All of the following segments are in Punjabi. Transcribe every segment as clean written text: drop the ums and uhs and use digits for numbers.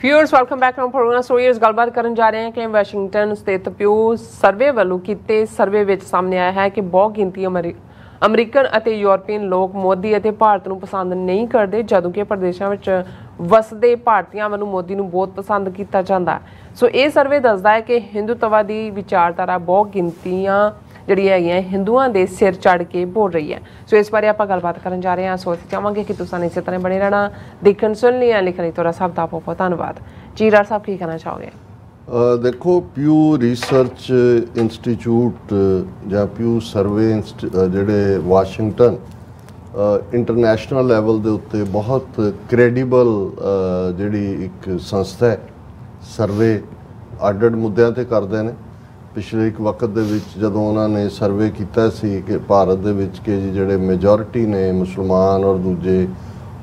Viewers welcome back from program stories गलबात करन जा रहे हैं कि वाशिंगटन स्थित प्यू सर्वे वालों कीते सर्वे विच सामने आया है कि बहुत गिनती अमरीकन ਅਤੇ यूरोपीयन लोग मोदी ਅਤੇ ਭਾਰਤ ਨੂੰ ਪਸੰਦ ਨਹੀਂ ਕਰਦੇ ਜਦੋਂ ਕਿ ਪ੍ਰਦੇਸ਼ਾਂ ਵਿੱਚ ਵਸਦੇ ਭਾਰਤੀਆਂ ਵੱਲੋਂ ਮੋਦੀ ਨੂੰ ਬਹੁਤ ਪਸੰਦ ਕੀਤਾ ਜਾਂਦਾ ਸੋ ਇਹ ਸਰਵੇ ਦੱਸਦਾ ਹੈ ਕਿ ਹਿੰਦੂਤਵਾ ਦੀ ਵਿਚਾਰਧਾਰਾ ਬਹੁਤ ਗਿਣਤੀਆਂ ਜਿਹੜੀ ਹੈਗੀਆਂ ਹਿੰਦੂਆਂ ਦੇ ਸਿਰ ਚੜ ਕੇ ਬੋਲ ਰਹੀ ਹੈ ਸੋ ਇਸ ਬਾਰੇ ਆਪਾਂ ਗੱਲਬਾਤ ਕਰਨ ਜਾ ਰਹੇ ਹਾਂ ਸੋ ਅਸੀਂ ਚਾਹਾਂਗੇ ਕਿ ਤੁਸੀਂ ਇਸੇ ਤਰ੍ਹਾਂ ਬਣੇ ਰਹਿਣਾ ਦੇਖਣ ਸੁਣ ਲਿਆ ਲਿਖਣ ਲਈ ਤੁਹਾਡਾ ਸਭ ਦਾ ਬਹੁਤ ਧੰਨਵਾਦ ਜੀ ਡਾਕਟਰ ਸਾਹਿਬ ਕੀ ਕਹਿਣਾ ਚਾਹੋਗੇ देखो प्यू रिसर्च इंस्टीट्यूट ਜਾਂ प्यू सर्वे ਜਿਹੜੇ ਵਾਸ਼ਿੰਗਟਨ ਇੰਟਰਨੈਸ਼ਨਲ ਲੈਵਲ ਦੇ ਉੱਤੇ ਬਹੁਤ ਕ੍ਰੈਡੀਬਲ ਜਿਹੜੀ ਇੱਕ ਸੰਸਥਾ ਹੈ ਸਰਵੇ ਅੱਡ-ਅੱਡ ਮੁੱਦਿਆਂ ਤੇ ਕਰਦੇ ਨੇ ਪਿਛਲੇ ਇੱਕ ਵਕਤ ਦੇ ਵਿੱਚ ਜਦੋਂ ਉਹਨਾਂ ਨੇ ਸਰਵੇ ਕੀਤਾ ਸੀ ਕਿ ਭਾਰਤ ਦੇ ਵਿੱਚ ਕਿ ਜਿਹੜੇ ਮੈਜੋਰਿਟੀ ਨੇ ਮੁਸਲਮਾਨ ਔਰ ਦੂਜੇ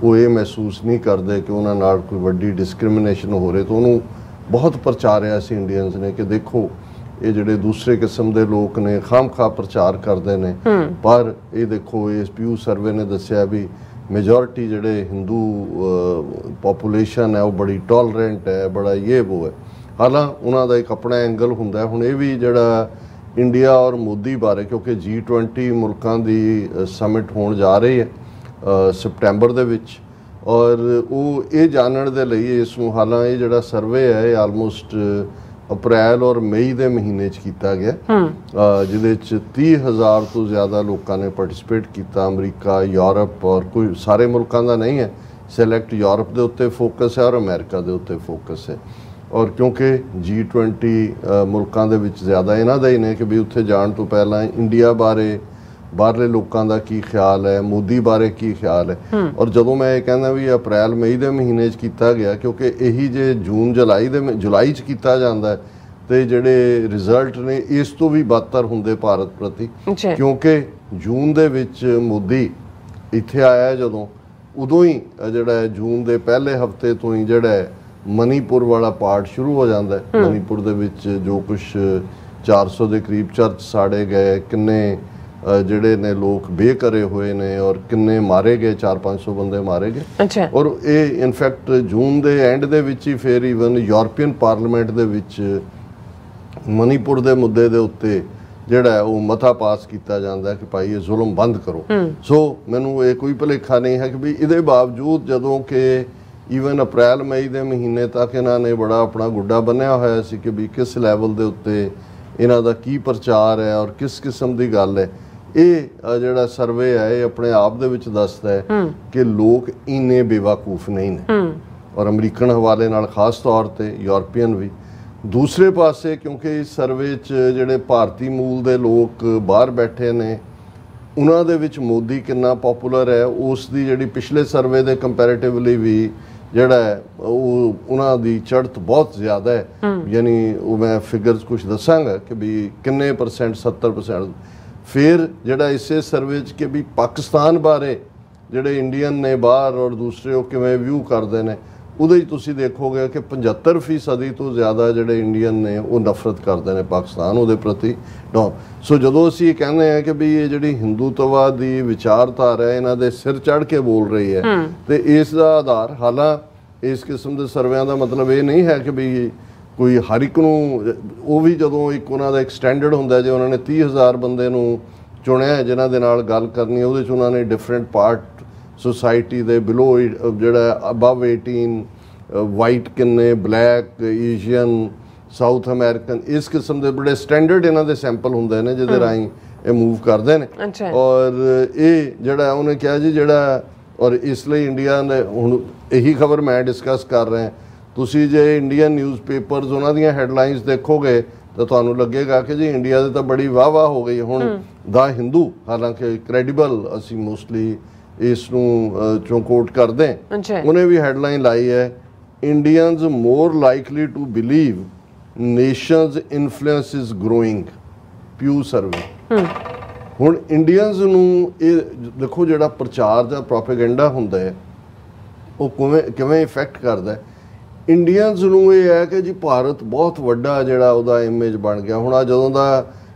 ਉਹ ਇਹ ਮਹਿਸੂਸ ਨਹੀਂ ਕਰਦੇ ਕਿ ਉਹਨਾਂ ਨਾਲ ਕੋਈ ਵੱਡੀ ਡਿਸਕ੍ਰਿਮੀਨੇਸ਼ਨ ਹੋ ਰਹੀ ਤਾਂ ਉਹਨੂੰ बहुत प्रचारिया सी इंडियंस ने कि देखो ये जिहड़े दूसरे किस्म के लोग ने खाम-खा प्रचार करते हैं पर ये देखो इस प्यू सर्वे ने दस्सिया भी मेजोरिटी जिहड़े हिंदू पॉपूलेशन है वो बड़ी टॉलरेंट है बड़ा ये वो है हालांकि उन्हां दा एक अपना एंगल हुंदा है हुण ये भी जिहड़ा इंडिया और मोदी बारे क्योंकि G20 मुल्कां दी समिट होण जा रही है सितंबर दे विच और वो ये जानने के लिए इस हालांकि ये जोड़ा सर्वे है ये आलमोस्ट अप्रैल और मई के महीने किया गया जिदे 30,000 तो ज़्यादा लोगों ने पार्टिसिपेट किया अमरीका यूरोप और कोई सारे मुल्कों का नहीं है सिलेक्ट यूरोप के उत्ते फोकस है और अमेरिका के उत्ते फोकस है और क्योंकि G20 मुल्कों के विच ज़्यादा इन्हां दा ही ने कि भी उत्थे जाण तो पहला इंडिया बारे बाहरले लोगों का की ख्याल है मोदी बारे की ख्याल है और जदों मैं ये कहना भी अप्रैल मई के महीने किया गया क्योंकि यही जे जून जुलाई किया जाता है तो जोड़े रिजल्ट ने इस तो भी बदतर होंगे भारत प्रति क्योंकि जून दे विच मोदी इत्थे आया जदों उदों ही जोड़ा जून के पहले हफ्ते तो ही जोड़ा मणिपुर वाला पार्ट शुरू हो जाता है मणिपुर दे विच जो कुछ 400 के करीब चर्च साड़े गए किन्ने ਜਿਹੜੇ ਨੇ ਲੋਕ ਬੇਘਰੇ ਹੋਏ ਨੇ ਔਰ ਕਿੰਨੇ ਮਾਰੇ ਗਏ 400-500 ਬੰਦੇ ਮਾਰੇ ਗਏ ਔਰ ਇਹ ਇਨਫੈਕਟ ਜੂਨ ਦੇ ਐਂਡ ਦੇ ਵਿੱਚ ਹੀ ਫਿਰ ਈਵਨ ਯੂਰਪੀਅਨ ਪਾਰਲੀਮੈਂਟ ਦੇ ਵਿੱਚ ਮਣੀਪੁਰ ਦੇ ਮੁੱਦੇ ਦੇ ਉੱਤੇ ਜਿਹੜਾ ਉਹ ਮਤਾ ਪਾਸ ਕੀਤਾ ਜਾਂਦਾ ਕਿ ਭਾਈ ਇਹ ਜ਼ੁਲਮ ਬੰਦ ਕਰੋ ਸੋ ਮੈਨੂੰ ਇਹ ਕੋਈ ਭੁਲੇਖਾ ਨਹੀਂ ਹੈ ਕਿ ਵੀ ਇਹਦੇ ਬਾਵਜੂਦ ਜਦੋਂ ਕਿ ਈਵਨ ਅਪ੍ਰੈਲ ਮਈ ਦੇ ਮਹੀਨੇ ਤੱਕ ਇਹਨਾਂ ਨੇ ਬੜਾ ਆਪਣਾ ਗੁੱਡਾ ਬੰਨਿਆ ਹੋਇਆ ਸੀ ਕਿ ਵੀ ਕਿਸ ਲੈਵਲ ਦੇ ਉੱਤੇ ਇਹਨਾਂ ਦਾ ਕੀ ਪ੍ਰਚਾਰ ਹੈ ਔਰ ਕਿਸ ਕਿਸਮ ਦੀ ਗੱਲ ਹੈ ਇਹ ਜਿਹੜਾ ਸਰਵੇ ਹੈ ਇਹ ਆਪਣੇ ਆਪ ਦੇ ਵਿੱਚ ਦੱਸਦਾ ਹੈ ਕਿ ਲੋਕ ਇੰਨੇ ਬੇਵਕੂਫ ਨਹੀਂ ਨੇ ਔਰ ਅਮਰੀਕਨ ਹਵਾਲੇ ਨਾਲ ਖਾਸ ਤੌਰ ਤੇ ਯੂਰਪੀਅਨ ਵੀ ਦੂਸਰੇ ਪਾਸੇ ਕਿਉਂਕਿ ਇਸ ਸਰਵੇ 'ਚ ਜਿਹੜੇ ਭਾਰਤੀ ਮੂਲ ਦੇ ਲੋਕ ਬਾਹਰ ਬੈਠੇ ਨੇ ਉਹਨਾਂ ਦੇ ਵਿੱਚ ਮੋਦੀ ਕਿੰਨਾ ਪਪੂਲਰ ਹੈ ਉਸ ਦੀ ਜਿਹੜੀ ਪਿਛਲੇ ਸਰਵੇ ਦੇ ਕੰਪੈਰੀਟਿਵਲੀ ਵੀ ਜਿਹੜਾ ਹੈ ਉਹ ਉਹਨਾਂ ਦੀ ਚੜ੍ਹਤ ਬਹੁਤ ਜ਼ਿਆਦਾ ਹੈ ਯਾਨੀ ਉਹ ਮੈਂ ਫਿਗਰਸ ਕੁਛ ਦੱਸਾਂਗਾ ਕਿ ਵੀ ਕਿੰਨੇ ਪਰਸੈਂਟ 70% ਫਿਰ ਜਿਹੜਾ ਇਸੇ ਸਰਵੇ 'ਚ ਕਿ ਵੀ ਪਾਕਿਸਤਾਨ ਬਾਰੇ ਜਿਹੜੇ ਇੰਡੀਅਨ ਨੇ ਬਾਹਰ ਔਰ ਦੂਸਰੇ ਉਹ ਕਿਵੇਂ ਵਿਊ ਕਰਦੇ ਨੇ ਉਹਦੇ 'ਚ ਤੁਸੀਂ ਦੇਖੋਗੇ ਕਿ 75% ਤੋਂ ਜ਼ਿਆਦਾ ਜਿਹੜੇ ਇੰਡੀਅਨ ਨੇ ਉਹ ਨਫ਼ਰਤ ਕਰਦੇ ਨੇ ਪਾਕਿਸਤਾਨ ਉਹਦੇ ਪ੍ਰਤੀ ਸੋ ਜਦੋਂ ਅਸੀਂ ਇਹ ਕਹਿੰਦੇ ਹਾਂ ਕਿ ਵੀ ਇਹ ਜਿਹੜੀ ਹਿੰਦੂਤਵਾ ਦੀ ਵਿਚਾਰਧਾਰਾ ਹੈ ਇਹਨਾਂ ਦੇ ਸਿਰ ਚੜ੍ਹ ਕੇ ਬੋਲ ਰਹੀ ਹੈ ਤੇ ਇਸ ਦਾ ਆਧਾਰ ਹਾਲਾਂਕਿ ਇਸ ਕਿਸਮ ਦੇ ਸਰਵਿਆਂ ਦਾ ਮਤਲਬ ਇਹ ਨਹੀਂ ਹੈ ਕਿ ਵੀ ਕੋਈ ਹਰ ਇੱਕ ਨੂੰ ਉਹ ਵੀ ਜਦੋਂ ਇੱਕ ਉਹਨਾਂ ਦਾ ਇੱਕ ਸਟੈਂਡਰਡ ਹੁੰਦਾ ਜੇ ਉਹਨਾਂ ਨੇ 30,000 ਬੰਦੇ ਨੂੰ ਚੁਣਿਆ ਜਿਨ੍ਹਾਂ ਦੇ ਨਾਲ ਗੱਲ ਕਰਨੀ ਉਹਦੇ 'ਚ ਉਹਨਾਂ ਨੇ ਡਿਫਰੈਂਟ ਪਾਰਟ सोसाइटी दे बिलो जोड़ा अबव 18 वाइट किन्ने ब्लैक एशियन साउथ अमेरिकन इस किस्म के बड़े स्टैंडर्ड इन्हां दे सैंपल हुंदे ने जिहदे राहीं ये मूव करते हैं और ये जोड़ा उन्हें कहा जी जोड़ा और इसलिए इंडिया ने हुण यही खबर मैं डिस्कस कर रहे हैं तुसी जे इंडियन न्यूज़ पेपर्स उन्हां दीयां हैडलाइनस देखोगे तो तुहानूं लगेगा कि जी इंडिया दे तां बड़ी वाह वाह हो गई हुण द हिंदू हालांकि क्रेडिबल असीं मोस्टली इसनूं चों कोट करते हैं उन्हें भी हैडलाइन लाई है Indians more likely to believe nation's influence is growing Pew survey हुण इंडियंस नूं ये देखो जिहड़ा प्रचार दा प्रोपेगेंडा हुंदा है वो किवें इफेक्ट करदा है इंडियंस नूं ये है कि जी भारत बहुत वड्डा जिहड़ा उहदा इमेज बन गया हुण आ जदों दा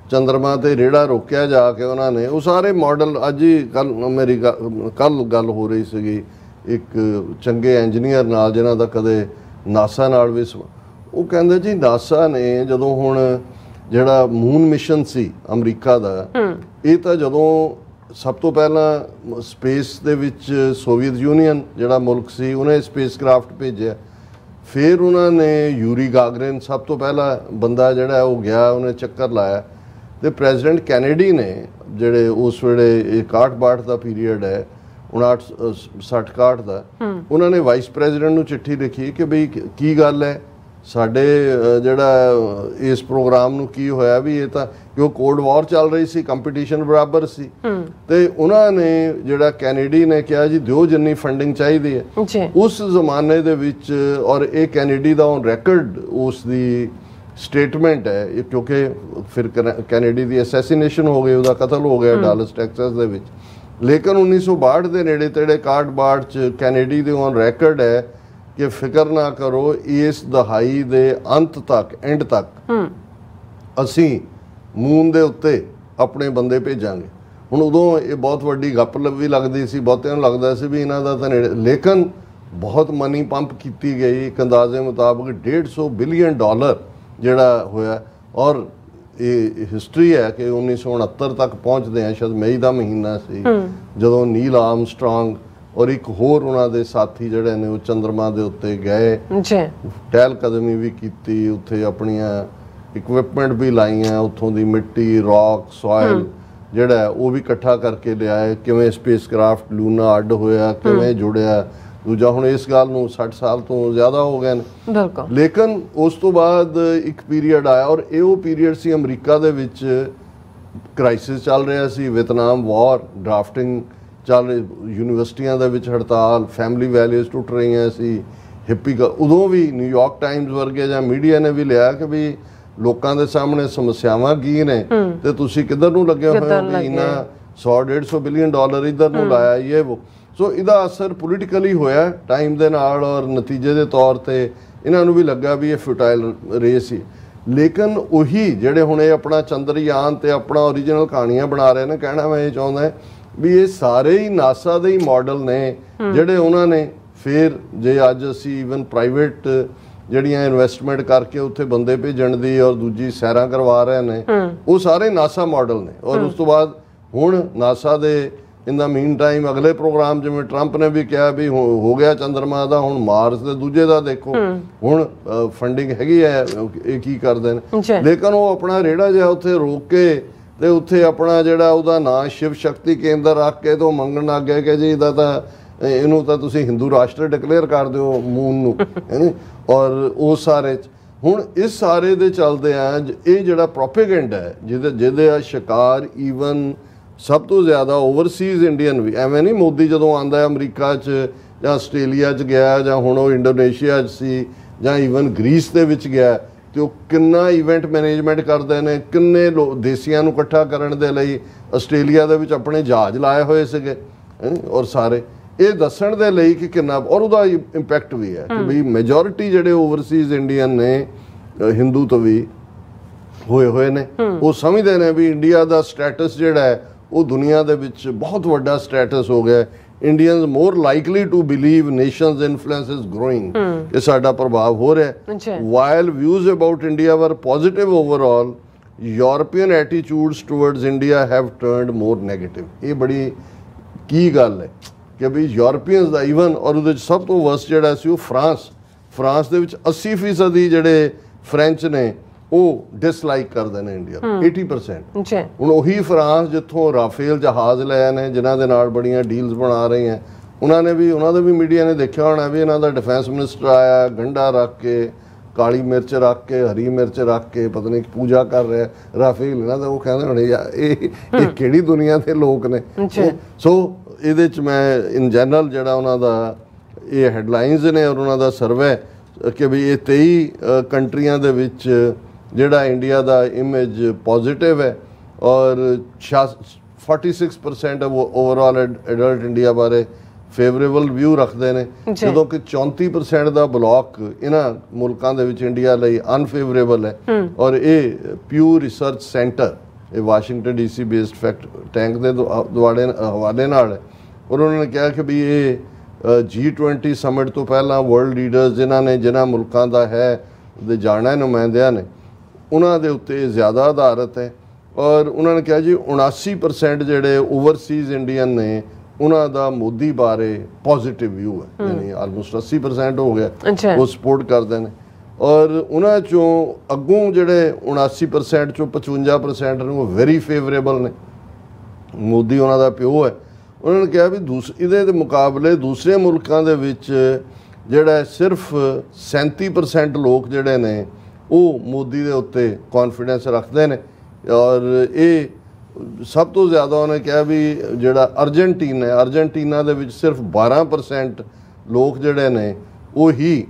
चंद्रमा ते रेड़ा रोकिया जाके उन्होंने वो सारे मॉडल अज ही कल मेरी कल गल हो रही सी एक चंगे इंजीनियर नाल जिन्हां दा कदे ਨਾਸਾ ਨਾਲ ਵੀ ਉਹ ਕਹਿੰਦੇ ਜੀ ਨਾਸਾ ਨੇ ਜਦੋਂ ਹੁਣ ਜਿਹੜਾ ਮੂਨ ਮਿਸ਼ਨ ਸੀ ਅਮਰੀਕਾ ਦਾ, ਇਹ ਤਾਂ ਜਦੋਂ ਸਭ ਤੋਂ ਪਹਿਲਾਂ ਸਪੇਸ ਦੇ ਵਿੱਚ ਸੋਵੀਅਤ ਯੂਨੀਅਨ ਜਿਹੜਾ ਮੁਲਕ ਸੀ ਉਹਨੇ ਸਪੇਸ ਕਰਾਫਟ ਭੇਜਿਆ, ਫਿਰ ਉਹਨਾਂ ਨੇ ਯੂਰੀ ਗਾਗਰਿਨ ਸਭ ਤੋਂ ਪਹਿਲਾ ਬੰਦਾ ਜਿਹੜਾ ਉਹ ਗਿਆ, ਉਹਨੇ ਚੱਕਰ ਲਾਇਆ। ਤੇ ਪ੍ਰੈਜ਼ੀਡੈਂਟ ਕੈਨੇਡੀ ਨੇ ਜਿਹੜੇ ਉਸ ਵੇਲੇ 61-62 ਦਾ ਪੀਰੀਅਡ ਹੈ, 59-60-61 ਦਾ, ਉਹਨਾਂ ਨੇ ਵਾਈਸ ਪ੍ਰੈਜ਼ੀਡੈਂਟ ਨੂੰ ਚਿੱਠੀ ਲਿਖੀ ਕਿ ਬਈ ਕੀ ਗੱਲ ਹੈ ਸਾਡੇ ਜਿਹੜਾ ਇਸ ਪ੍ਰੋਗਰਾਮ ਨੂੰ ਕੀ ਹੋਇਆ ਵੀ ਇਹ ਤਾਂ ਕਿਉਂ ਕੋਲਡ ਵਾਰ ਚੱਲ ਰਹੀ ਸੀ, ਕੰਪੀਟੀਸ਼ਨ ਬਰਾਬਰ ਸੀ। ਤੇ ਉਹਨਾਂ ਨੇ ਜਿਹੜਾ ਕੈਨੇਡੀ ਨੇ ਕਿਹਾ ਜੀ ਦਿਓ ਜਿੰਨੀ ਫੰਡਿੰਗ ਚਾਹੀਦੀ ਹੈ ਉਸ ਜ਼ਮਾਨੇ ਦੇ ਵਿੱਚ। ਔਰ ਇਹ ਕੈਨੇਡੀ ਦਾ ਔਨ ਰੈਕਰਡ ਉਸ ਦੀ ਸਟੇਟਮੈਂਟ ਹੈ, ਕਿਉਂਕਿ ਫਿਰ ਕੈਨੇਡੀ ਦੀ ਅਸੈਸੀਨੇਸ਼ਨ ਹੋ ਗਈ, ਉਹਦਾ ਕਤਲ ਹੋ ਗਿਆ ਡਾਲਸ ਟੈਕਸਸ ਦੇ ਵਿੱਚ। ਲੇਕਿਨ 1962 ਦੇ ਨੇੜੇ ਤੇੜੇ 61-62 ਚ ਕੈਨੇਡੀ ਦੇ ਔਨ ਰੈਕਰਡ ਹੈ ਕਿ ਫਿਕਰ ਨਾ ਕਰੋ ਇਸ ਦਹਾਈ ਦੇ ਅੰਤ ਤੱਕ ਐਂਡ ਤੱਕ ਅਸੀਂ ਮੂਨ ਦੇ ਉੱਤੇ ਆਪਣੇ ਬੰਦੇ ਭੇਜਾਂਗੇ। ਹੁਣ ਉਦੋਂ ਇਹ ਬਹੁਤ ਵੱਡੀ ਗੱਪ ਵੀ ਲੱਗਦੀ ਸੀ, ਬਹੁਤਿਆਂ ਨੂੰ ਲੱਗਦਾ ਸੀ ਵੀ ਇਹਨਾਂ ਦਾ ਤਾਂ ਨੇੜੇ, ਲੇਕਿਨ ਬਹੁਤ ਮਨੀ ਪੰਪ ਕੀਤੀ ਗਈ। ਇੱਕ ਅੰਦਾਜ਼ੇ ਮੁਤਾਬਕ $150 ਬਿਲੀਅਨ ਜਿਹੜਾ ਹੋਇਆ। ਔਰ ਇਹ ਹਿਸਟਰੀ ਹੈ ਕਿ 1969 ਤੱਕ ਪਹੁੰਚਦੇ ਆ, ਸ਼ਾਇਦ ਮਈ ਦਾ ਮਹੀਨਾ ਸੀ ਜਦੋਂ ਨੀਲ ਆਰਮਸਟਰਾਂਗ ਔਰ ਇੱਕ ਹੋਰ ਉਹਨਾਂ ਦੇ ਸਾਥੀ ਜਿਹੜੇ ਨੇ ਉਹ ਚੰਦਰਮਾ ਦੇ ਉੱਤੇ ਗਏ, ਟਹਿਲ ਕਦਮੀ ਵੀ ਕੀਤੀ, ਉੱਥੇ ਆਪਣੀਆਂ ਇਕਵਿਪਮੈਂਟ ਵੀ ਲਾਈਆਂ, ਉੱਥੋਂ ਦੀ ਮਿੱਟੀ, ਰੌਕ, ਸੋਇਲ ਜਿਹੜਾ ਉਹ ਵੀ ਇਕੱਠਾ ਕਰਕੇ ਲਿਆਏ, ਕਿਵੇਂ ਸਪੇਸ ਕਰਾਫਟ ਲੂਨਾ ਅੱਡ ਹੋਇਆ, ਕਿਵੇਂ ਜੁੜਿਆ। ਦੂਜਾ ਹੁਣ ਇਸ ਗੱਲ ਨੂੰ 60 ਸਾਲ ਤੋਂ ਜ਼ਿਆਦਾ ਹੋ ਗਏ ਨੇ। ਲੇਕਿਨ ਉਸ ਤੋਂ ਬਾਅਦ ਇੱਕ ਪੀਰੀਅਡ ਆਇਆ ਔਰ ਇਹ ਉਹ ਪੀਰੀਅਡ ਸੀ ਅਮਰੀਕਾ ਦੇ ਵਿੱਚ ਕ੍ਰਾਈਸਿਸ ਚੱਲ ਰਿਹਾ ਸੀ, ਵੀਅਤਨਾਮ ਵਾਰ, ਡਰਾਫਟਿੰਗ ਚੱਲ ਰਹੀ, ਯੂਨੀਵਰਸਿਟੀਆਂ ਦੇ ਵਿੱਚ ਹੜਤਾਲ, ਫੈਮਿਲੀ ਵੈਲਿਊਜ਼ ਟੁੱਟ ਰਹੀਆਂ ਸੀ, ਹਿੱਪੀ। ਉਦੋਂ ਵੀ ਨਿਊਯਾਰਕ ਟਾਈਮਜ਼ ਵਰਗੇ ਜਾਂ ਮੀਡੀਆ ਨੇ ਵੀ ਲਿਆ ਕਿ ਵੀ ਲੋਕਾਂ ਦੇ ਸਾਹਮਣੇ ਸਮੱਸਿਆਵਾਂ ਕੀ ਨੇ ਤੇ ਤੁਸੀਂ ਕਿੱਧਰ ਨੂੰ ਲੱਗੇ ਹੋਏ ਹੋ ਵੀ ਇਹਨਾਂ 100-150 ਬਿਲੀਅਨ ਡਾਲਰ ਇੱਧਰ ਨੂੰ ਲਾਇਆ ਇਹ ਉਹ। ਸੋ ਇਹਦਾ ਅਸਰ ਪੋਲੀਟੀਕਲੀ ਹੋਇਆ ਟਾਈਮ ਦੇ ਨਾਲ ਔਰ ਨਤੀਜੇ ਦੇ ਤੌਰ ਤੇ ਇਹਨਾਂ ਨੂੰ ਵੀ ਲੱਗਾ ਵੀ ਇਹ ਫਿਊਟਾਈਲ ਰੇਸ ਸੀ। ਲੇਕਿਨ ਉਹੀ ਜਿਹੜੇ ਹੁਣ ਇਹ ਆਪਣਾ ਚੰਦਰਯਾਨ ਤੇ ਆਪਣਾ ਓਰੀਜਨਲ ਕਹਾਣੀਆਂ ਬਣਾ ਰਹੇ ਨੇ, ਕਹਿਣਾ ਮੈਂ ਇਹ ਚਾਹੁੰਦਾ ਵੀ ਇਹ ਸਾਰੇ ਹੀ ਨਾਸਾ ਦੇ ਹੀ ਮਾਡਲ ਨੇ ਜਿਹੜੇ ਉਹਨਾਂ ਨੇ ਫਿਰ ਜੇ ਅੱਜ ਅਸੀਂ ਈਵਨ ਪ੍ਰਾਈਵੇਟ ਜਿਹੜੀਆਂ ਇਨਵੈਸਟਮੈਂਟ ਕਰਕੇ ਉੱਥੇ ਬੰਦੇ ਭੇਜਣ ਦੀ ਔਰ ਦੂਜੀ ਸੈਰਾਂ ਕਰਵਾ ਰਹੇ ਨੇ, ਉਹ ਸਾਰੇ ਨਾਸਾ ਮਾਡਲ ਨੇ। ਔਰ ਉਸ ਤੋਂ ਬਾਅਦ ਹੁਣ ਨਾਸਾ ਦੇ ਇਨ ਦਾ ਮੀਨ ਟਾਈਮ ਅਗਲੇ ਪ੍ਰੋਗਰਾਮ ਜਿਵੇਂ ਟਰੰਪ ਨੇ ਵੀ ਕਿਹਾ ਵੀ ਹੋ ਗਿਆ ਚੰਦਰਮਾ ਦਾ, ਹੁਣ ਮਾਰਸ ਦੇ ਦੂਜੇ ਦਾ ਦੇਖੋ ਹੁਣ ਫੰਡਿੰਗ ਹੈਗੀ ਹੈ, ਇਹ ਕੀ ਕਰਦੇ ਨੇ। ਲੇਕਿਨ ਉਹ ਆਪਣਾ ਰੇੜਾ ਜਿਹਾ ਉੱਥੇ ਰੋਕ ਕੇ ਤੇ ਉੱਥੇ ਆਪਣਾ ਜਿਹੜਾ ਉਹਦਾ ਨਾਂ ਸ਼ਿਵ ਸ਼ਕਤੀ ਕੇਂਦਰ ਰੱਖ ਕੇ ਤੋਂ ਮੰਗਣ ਲੱਗ ਗਏ ਕਿ ਜੀ ਇਹਦਾ ਤਾਂ ਇਹਨੂੰ ਤਾਂ ਤੁਸੀਂ ਹਿੰਦੂ ਰਾਸ਼ਟਰ ਡਿਕਲੇਅਰ ਕਰ ਦਿਓ ਮੂਨ ਨੂੰ, ਹੈ। ਔਰ ਉਹ ਸਾਰੇ ਹੁਣ ਇਸ ਸਾਰੇ ਦੇ ਚੱਲਦੇ ਆ ਇਹ ਜਿਹੜਾ ਪ੍ਰੋਪੇਗੈਂਡਾ ਹੈ ਜਿਹਦੇ ਆ ਸ਼ਿਕਾਰ ਈਵਨ ਸਭ ਤੋਂ ਜ਼ਿਆਦਾ ਓਵਰਸੀਜ਼ ਇੰਡੀਅਨ ਵੀ। ਐਵੇਂ ਨਹੀਂ ਮੋਦੀ ਜਦੋਂ ਆਉਂਦਾ ਅਮਰੀਕਾ 'ਚ ਜਾਂ ਆਸਟ੍ਰੇਲੀਆ 'ਚ ਗਿਆ ਜਾਂ ਹੁਣ ਉਹ ਇੰਡੋਨੇਸ਼ੀਆ 'ਚ ਸੀ ਜਾਂ ਈਵਨ ਗ੍ਰੀਸ ਦੇ ਵਿੱਚ ਗਿਆ ਤੇ ਉਹ ਕਿੰਨਾ ਇਵੈਂਟ ਮੈਨੇਜਮੈਂਟ ਕਰਦੇ ਨੇ, ਕਿੰਨੇ ਦੇਸੀਆਂ ਨੂੰ ਇਕੱਠਾ ਕਰਨ ਦੇ ਲਈ ਆਸਟ੍ਰੇਲੀਆ ਦੇ ਵਿੱਚ ਆਪਣੇ ਜਹਾਜ਼ ਲਾਏ ਹੋਏ ਸੀਗੇ ਔਰ ਸਾਰੇ ਇਹ ਦੱਸਣ ਦੇ ਲਈ ਕਿ ਕਿੰਨਾ। ਔਰ ਉਹਦਾ ਇੰਪੈਕਟ ਵੀ ਹੈ ਕਿ ਵੀ ਮੈਜੋਰਿਟੀ ਜਿਹੜੇ ਓਵਰਸੀਜ਼ ਇੰਡੀਅਨ ਨੇ ਹਿੰਦੂ ਤੋਂ ਵੀ ਹੋਏ ਨੇ, ਉਹ ਸਮਝਦੇ ਨੇ ਵੀ ਇੰਡੀਆ ਦਾ ਸਟੇਟਸ ਜਿਹੜਾ ਹੈ ਉਹ ਦੁਨੀਆ ਦੇ ਵਿੱਚ ਬਹੁਤ ਵੱਡਾ ਸਟੇਟਸ ਹੋ ਗਿਆ। Indians more likely to believe nation's influence is growing, ਕਿ ਸਾਡਾ ਪ੍ਰਭਾਵ ਹੋ ਰਿਹਾ। While views about India were positive overall, European attitudes towards India have turned more negative. ਇਹ ਬੜੀ ਕੀ ਗੱਲ ਹੈ ਕਿ ਵੀ ਯੂਰਪੀਅਨਸ ਦਾ ਈਵਨ ਔਰ ਉਹਦੇ 'ਚ ਸਭ ਤੋਂ ਵਰਸਟ ਜਿਹੜਾ ਸੀ ਉਹ ਫਰਾਂਸ ਦੇ ਵਿੱਚ 80% ਜਿਹੜੇ ਫਰੈਂਚ ਨੇ ਉਹ ਡਿਸਲਾਈਕ ਕਰਦੇ ਨੇ ਇੰਡੀਆ, 80%। ਹੁਣ ਉਹੀ ਫਰਾਂਸ ਜਿੱਥੋਂ ਰਾਫੇਲ ਜਹਾਜ਼ ਲਏ ਨੇ ਜਿਨ੍ਹਾਂ ਦੇ ਨਾਲ ਬੜੀਆਂ ਡੀਲਸ ਬਣਾ ਰਹੀਆਂ, ਉਹਨਾਂ ਦਾ ਵੀ ਮੀਡੀਆ ਨੇ ਦੇਖਿਆ ਹੋਣਾ ਵੀ ਇਹਨਾਂ ਦਾ ਡਿਫੈਂਸ ਮਿਨਿਸਟਰ ਆਇਆ ਗੰਢਾ ਰੱਖ ਕੇ, ਕਾਲੀ ਮਿਰਚ ਰੱਖ ਕੇ, ਹਰੀ ਮਿਰਚ ਰੱਖ ਕੇ, ਪਤਾ ਨਹੀਂ ਪੂਜਾ ਕਰ ਰਿਹਾ ਰਾਫੇਲ ਇਹਨਾਂ ਦਾ। ਉਹ ਕਹਿੰਦੇ ਹੋਣੇ ਇਹ ਕਿਹੜੀ ਦੁਨੀਆ ਦੇ ਲੋਕ ਨੇ। ਸੋ ਇਹਦੇ 'ਚ ਮੈਂ ਇਨ ਜਨਰਲ ਜਿਹੜਾ ਉਹਨਾਂ ਦਾ ਇਹ ਹੈਡਲਾਈਨਸ ਨੇ ਔਰ ਉਹਨਾਂ ਦਾ ਸਰਵੇ ਕਿ ਵੀ ਇਹ 23 ਕੰਟਰੀਆਂ ਦੇ ਵਿੱਚ ਜਿਹੜਾ ਇੰਡੀਆ ਦਾ ਇਮੇਜ ਪੋਜ਼ਿਟਿਵ ਹੈ ਔਰ 46% ਓਵਰਆਲ ਐਡਲਟ ਇੰਡੀਆ ਬਾਰੇ ਫੇਵਰੇਬਲ ਵਿਊ ਰੱਖਦੇ ਨੇ, ਜਦੋਂ ਕਿ 34% ਦਾ ਬਲੌਕ ਇਹਨਾਂ ਮੁਲਕਾਂ ਦੇ ਵਿੱਚ ਇੰਡੀਆ ਲਈ ਅਨਫੇਵਰੇਬਲ ਹੈ। ਔਰ ਇਹ ਪਿਊ ਰਿਸਰਚ ਸੈਂਟਰ ਇਹ Washington DC based fact tank ਦੇ ਹਵਾਲੇ ਨਾਲ ਹੈ। ਔਰ ਉਹਨਾਂ ਨੇ ਕਿਹਾ ਕਿ ਵੀ ਇਹ G20 ਸਮਿਟ ਤੋਂ ਪਹਿਲਾਂ ਵਰਲਡ ਲੀਡਰਸ ਜਿਨ੍ਹਾਂ ਮੁਲਕਾਂ ਦਾ ਹੈ ਦੇ ਜਾਣਾ ਨੁਮਾਇੰਦਿਆਂ ਨੇ ਉਹਨਾਂ ਦੇ ਉੱਤੇ ਜ਼ਿਆਦਾ ਆਧਾਰਿਤ ਹੈ। ਔਰ ਉਹਨਾਂ ਨੇ ਕਿਹਾ ਜੀ 79% ਜਿਹੜੇ ਓਵਰਸੀਜ਼ ਇੰਡੀਅਨ ਨੇ ਉਹਨਾਂ ਦਾ ਮੋਦੀ ਬਾਰੇ ਪੋਜ਼ਿਟਿਵ ਵਿਊ ਹੈ, ਯਾਨੀ ਆਲਮੋਸਟ 80% ਹੋ ਗਿਆ ਉਹ ਸਪੋਰਟ ਕਰਦੇ ਨੇ। ਔਰ ਉਹਨਾਂ ਚੋਂ ਅੱਗੋਂ ਜਿਹੜੇ 79% ਚੋਂ 55% ਨੂੰ ਵੈਰੀ ਫੇਵਰੇਬਲ ਨੇ, ਮੋਦੀ ਉਹਨਾਂ ਦਾ ਪਿਓ ਹੈ। ਉਹਨਾਂ ਨੇ ਕਿਹਾ ਵੀ ਇਹਦੇ ਦੇ ਮੁਕਾਬਲੇ ਦੂਸਰੇ ਮੁਲਕਾਂ ਦੇ ਵਿੱਚ ਜਿਹੜਾ ਸਿਰਫ 37% ਲੋਕ ਜਿਹੜੇ ਨੇ ਉਹ ਮੋਦੀ ਦੇ ਉੱਤੇ ਕੌਨਫੀਡੈਂਸ ਰੱਖਦੇ ਨੇ। ਔਰ ਇਹ ਸਭ ਤੋਂ ਜ਼ਿਆਦਾ ਉਹਨੇ ਕਿਹਾ ਵੀ ਜਿਹੜਾ ਅਰਜਨਟੀਨਾ ਦੇ ਵਿੱਚ ਸਿਰਫ 12% ਲੋਕ ਜਿਹੜੇ ਨੇ ਉਹ ਹੀ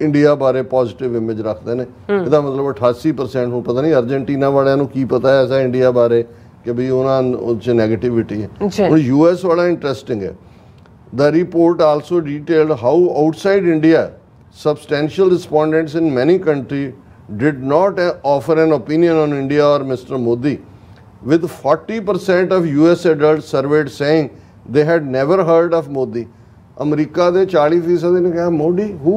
ਇੰਡੀਆ ਬਾਰੇ ਪੋਜ਼ਿਟਿਵ ਇਮੇਜ ਰੱਖਦੇ ਨੇ। ਇਹਦਾ ਮਤਲਬ 88% ਨੂੰ ਪਤਾ ਨਹੀਂ ਅਰਜਨਟੀਨਾ ਵਾਲਿਆਂ ਨੂੰ ਕੀ ਪਤਾ ਹੈ ਐਸਾ ਇੰਡੀਆ ਬਾਰੇ ਕਿ ਵੀ ਉਹਨਾਂ 'ਚ ਨੈਗੇਟਿਵਿਟੀ ਹੈ। ਹੁਣ US ਵਾਲਾ ਇੰਟਰਸਟਿੰਗ ਹੈ। The report also detailed how outside India substantial respondents in many countries did not offer an opinion on India or Mr. Modi, with 40% of US adults surveyed saying they had never heard of Modi. America ਦੇ 40% ਨੇ ਕਿਹਾ Modi who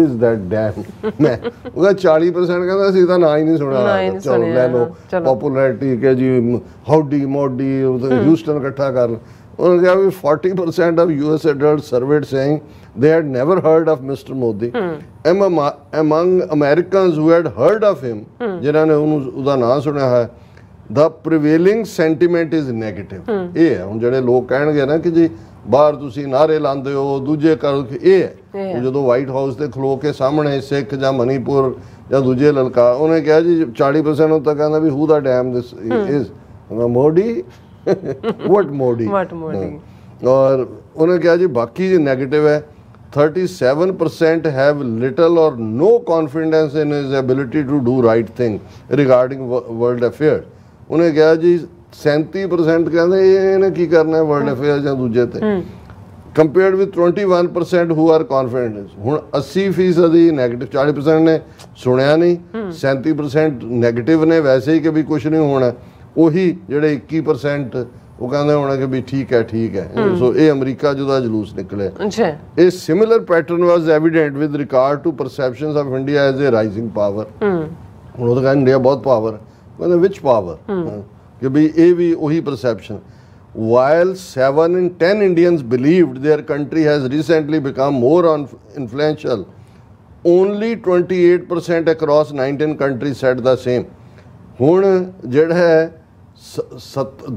is that damn ਮੈਂ ਉਹਦਾ 40% ਕਹਿੰਦਾ ਅਸੀਂ ਤਾਂ ਨਾਂ ਹੀ ਨਹੀਂ ਸੁਣਿਆ, ਚਲੋ ਲੈ ਲਓ ਪਪੂਲੈਰਿਟੀ ਕਿ ਜੀ ਹਾਊਡੀ ਮੋਦੀ ਹਿਊਸਟਨ ਇਕੱਠਾ ਕਰ ਲਓ। ਉਹਨਾਂ ਨੇ ਕਿਹਾ ਵੀ 40% of US adults surveyed saying they had never heard of Mr. Modi. Among Americans who had heard of him, ਜਿਨ੍ਹਾਂ ਨੇ ਉਹਦਾ ਨਾਂ ਸੁਣਿਆ ਹੈ, the prevailing sentiment is negative. ਇਹ ਹੈ ਹੁਣ ਜਿਹੜੇ ਲੋਕ ਕਹਿਣਗੇ ਨਾ ਕਿ ਜੀ ਬਾਹਰ ਤੁਸੀਂ ਨਾਰੇ ਲਾਉਂਦੇ ਹੋ ਦੂਜੇ ਕਰੋ, ਇਹ ਹੈ ਜਦੋਂ ਵਾਈਟ ਹਾਊਸ ਤੇ ਖਲੋ ਕੇ ਸਾਹਮਣੇ ਸਿੱਖ ਜਾਂ ਮਨੀਪੁਰ ਜਾਂ ਦੂਜੇ ਲਲਕਾਰ, ਉਹਨੇ ਕਿਹਾ ਜੀ 40% ਉਹ ਤਾਂ ਕਹਿੰਦਾ ਵੀ who the damn this is, Modi what Modi. ਔਰ ਉਹਨੇ ਕਿਹਾ ਜੀ ਬਾਕੀ ਜੀ ਨੈਗੇਟਿਵ ਹੈ। 37% have little or no confidence in his ability to do right thing regarding world affairs. ਉਹਨੇ ਕਿਹਾ ਜੀ 37% ਕਹਿੰਦੇ ਇਹਨੇ ਕੀ ਕਰਨਾ ਵਰਲਡ ਅਫੇਅਰ ਜਾਂ ਦੂਜੇ ਤੇ, compared with 21% who are confident। ਹੁਣ 80% ਦੀ ਨੈਗੇਟਿਵ, 40% ਨੇ ਸੁਣਿਆ ਨਹੀਂ, 37% ਨੈਗੇਟਿਵ ਨੇ ਵੈਸੇ ਹੀ ਕਿ ਵੀ ਕੁਝ ਨਹੀਂ ਹੋਣਾ, ਉਹੀ ਜਿਹੜੇ 21% ਉਹ ਕਹਿੰਦੇ ਹੋਣਾ ਕਿ ਵੀ ਠੀਕ ਹੈ। ਸੋ ਇਹ ਅਮਰੀਕਾ ਜਿਹਦਾ ਜਲੂਸ ਨਿਕਲਿਆ। ਇਹ similar pattern was evident with regard to perceptions of India as a rising power. ਹੁਣ ਉਹ ਤਾਂ ਕਹਿੰਦੇ ਇੰਡੀਆ ਬਹੁਤ ਪਾਵਰ, ਕਹਿੰਦੇ ਵਿਚ ਪਾਵਰ ਕਿ ਵੀ ਇਹ ਵੀ ਉਹੀ perception. While 7 in 10 Indians believed their country has recently become more influential, only 28% across 19 countries said the same. ਹੁਣ ਜਿਹੜਾ ਹੈ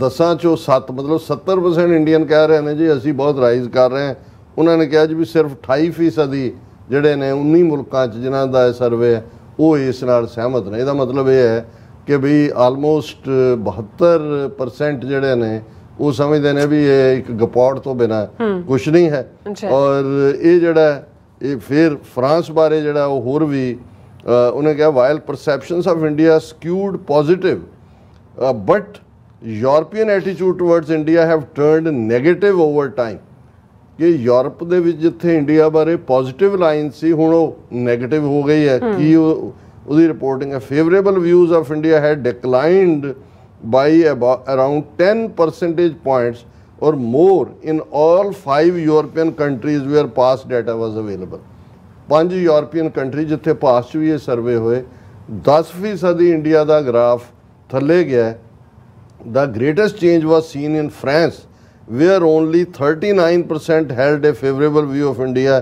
10 ਚੋਂ 7 ਮਤਲਬ 70% ਇੰਡੀਅਨ ਕਹਿ ਰਹੇ ਨੇ ਜੀ ਅਸੀਂ ਬਹੁਤ ਰਾਈਜ਼ ਕਰ ਰਹੇ ਹਾਂ। ਉਹਨਾਂ ਨੇ ਕਿਹਾ ਜੀ ਵੀ ਸਿਰਫ 28% ਜਿਹੜੇ ਨੇ 19 ਮੁਲਕਾਂ 'ਚ ਜਿਨ੍ਹਾਂ ਦਾ ਇਹ ਸਰਵੇ ਹੈ ਉਹ ਇਸ ਨਾਲ ਸਹਿਮਤ ਨੇ। ਇਹਦਾ ਮਤਲਬ ਇਹ ਹੈ ਕਿ ਵੀ ਆਲਮੋਸਟ 72% ਜਿਹੜੇ ਨੇ ਉਹ ਸਮਝਦੇ ਨੇ ਵੀ ਇਹ ਇੱਕ ਗਪੌੜ ਤੋਂ ਬਿਨਾਂ ਕੁਛ ਨਹੀਂ ਹੈ। ਔਰ ਇਹ ਜਿਹੜਾ ਇਹ ਫਿਰ ਫਰਾਂਸ ਬਾਰੇ ਜਿਹੜਾ ਉਹ ਹੋਰ ਵੀ ਉਹਨੇ ਕਿਹਾ while perceptions of India skewed positive but European attitude towards India have turned negative over time. ਕਿ ਯੂਰਪ ਦੇ ਵਿੱਚ ਜਿੱਥੇ ਇੰਡੀਆ ਬਾਰੇ ਪੋਜ਼ਿਟਿਵ ਲਾਈਨ ਸੀ ਹੁਣ ਉਹ ਨੈਗੇਟਿਵ ਹੋ ਗਈ ਹੈ। ਕੀ ਉਹਦੀ ਰਿਪੋਰਟਿੰਗ ਹੈ favourable views of India had declined by around 10 percentage points or more in all 5 European countries where past data was available. 5 European countries ਜਿੱਥੇ ਪਾਸਟ ਵੀ ਇਹ ਸਰਵੇ ਹੋਏ 10% ਇੰਡੀਆ ਦਾ ਗ੍ਰਾਫ ਥੱਲੇ ਗਿਆ। The greatest change was seen in France where only 39% held a favorable view of India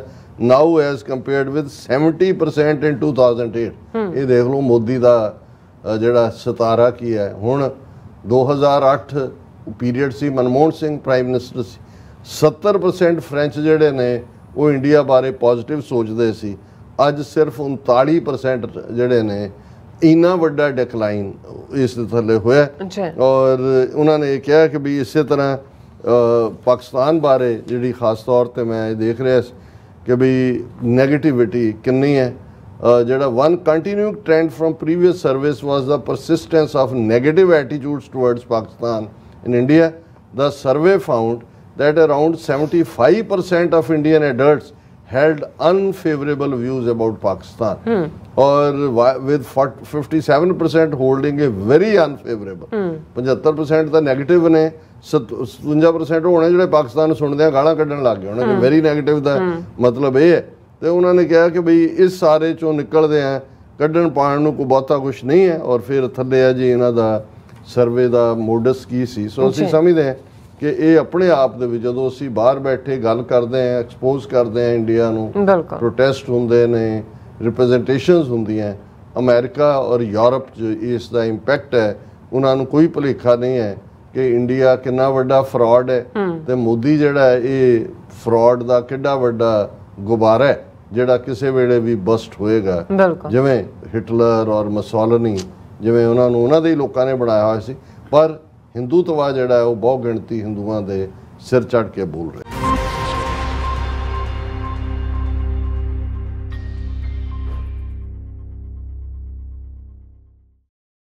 now as compared with 70% in 2008. ਇਹ ਦੇਖ ਲਓ ਮੋਦੀ ਦਾ ਜਿਹੜਾ ਸਤਾਰਾ ਕੀ ਹੈ। ਹੁਣ 2008 ਪੀਰੀਅਡ ਸੀ, ਮਨਮੋਹਨ ਸਿੰਘ ਪ੍ਰਾਈਮ ਮਿਨਿਸਟਰ ਸੀ, 70% ਫਰੈਂਚ ਜਿਹੜੇ ਨੇ ਉਹ ਇੰਡੀਆ ਬਾਰੇ ਪੋਜ਼ਿਟਿਵ ਸੋਚਦੇ ਸੀ। ਅੱਜ ਸਿਰਫ 39% ਜਿਹੜੇ ਨੇ, ਇੰਨਾ ਵੱਡਾ ਡਿਕਲਾਈਨ ਇਸ ਦੇ ਥੱਲੇ ਹੋਇਆ। ਔਰ ਉਹਨਾਂ ਨੇ ਇਹ ਕਿਹਾ ਕਿ ਵੀ ਇਸੇ ਤਰ੍ਹਾਂ ਪਾਕਿਸਤਾਨ ਬਾਰੇ ਜਿਹੜੀ ਖਾਸ ਤੌਰ 'ਤੇ ਮੈਂ ਇਹ ਦੇਖ ਰਿਹਾ ਸੀ ਕਿ ਵੀ ਨੈਗੇਟਿਵਿਟੀ ਕਿੰਨੀ ਹੈ। ਜਿਹੜਾ one continuing trend from previous surveys was the persistence of negative attitudes towards Pakistan in India. The survey found that around 75% of Indian adults held unfavorable views about Pakistan or with 57% holding a very unfavorable 75% ਤਾਂ ਨੈਗੇਟਿਵ ਨੇ 57% ਹੋਣੇ ਜਿਹੜੇ ਪਾਕਿਸਤਾਨ ਸੁਣਦੇ ਆ ਗਾਲਾਂ ਕੱਢਣ ਲੱਗ ਗਏ ਉਹਨਾਂ ਕਿ ਵੈਰੀ ਨੈਗੇਟਿਵ ਦਾ ਮਤਲਬ ਇਹ ਹੈ ਤੇ ਉਹਨਾਂ ਨੇ ਕਿਹਾ ਕਿ ਬਈ ਇਸ ਸਾਰੇ ਚੋਂ ਨਿਕਲਦੇ ਆ ਕੱਢਣ ਪਾਣ ਨੂੰ ਕੋਈ ਬਹੁਤਾ ਕੁਝ ਨਹੀਂ ਹੈ ਔਰ ਫਿਰ ਥੱਲੇ ਆ ਜੀ ਇਹਨਾਂ ਦਾ ਸਰਵੇ ਦਾ ਮੋਡਸ ਕੀ ਸੀ ਸੋ ਅਸੀਂ ਸਮਝਦੇ ਹਾਂ ਕਿ ਇਹ ਆਪਣੇ ਆਪ ਦੇ ਵਿੱਚ ਜਦੋਂ ਅਸੀਂ ਬਾਹਰ ਬੈਠੇ ਗੱਲ ਕਰਦੇ ਹਾਂ ਐਕਸਪੋਜ਼ ਕਰਦੇ ਹਾਂ ਇੰਡੀਆ ਨੂੰ ਪ੍ਰੋਟੈਸਟ ਹੁੰਦੇ ਨੇ ਰਿਪਰੈਜ਼ੈਂਟੇਸ਼ਨਸ ਹੁੰਦੀਆਂ ਅਮਰੀਕਾ ਔਰ ਯੂਰਪ 'ਚ ਇਸ ਦਾ ਇੰਪੈਕਟ ਹੈ ਉਹਨਾਂ ਨੂੰ ਕੋਈ ਭੁਲੇਖਾ ਨਹੀਂ ਹੈ ਕਿ ਇੰਡੀਆ ਕਿੰਨਾ ਵੱਡਾ ਫਰਾਡ ਹੈ ਤੇ ਮੋਦੀ ਜਿਹੜਾ ਹੈ ਇਹ ਫਰਾਡ ਦਾ ਕਿੱਡਾ ਵੱਡਾ ਗੁਬਾਰਾ ਹੈ ਜਿਹੜਾ ਕਿਸੇ ਵੇਲੇ ਵੀ ਬਸਟ ਹੋਏਗਾ ਜਿਵੇਂ ਹਿਟਲਰ ਔਰ ਮਸੋਲਨੀ ਜਿਵੇਂ ਉਹਨਾਂ ਨੂੰ ਉਹਨਾਂ ਦੇ ਹੀ ਲੋਕਾਂ ਨੇ ਬਣਾਇਆ ਹੋਇਆ ਸੀ ਪਰ ਹਿੰਦੂਤਵਾ ਜਿਹੜਾ ਹੈ ਉਹ ਬਹੁ ਗਿਣਤੀ ਹਿੰਦੂਆਂ ਦੇ ਸਿਰ ਚੜ੍ਹ ਕੇ ਬੋਲ ਰਿਹਾ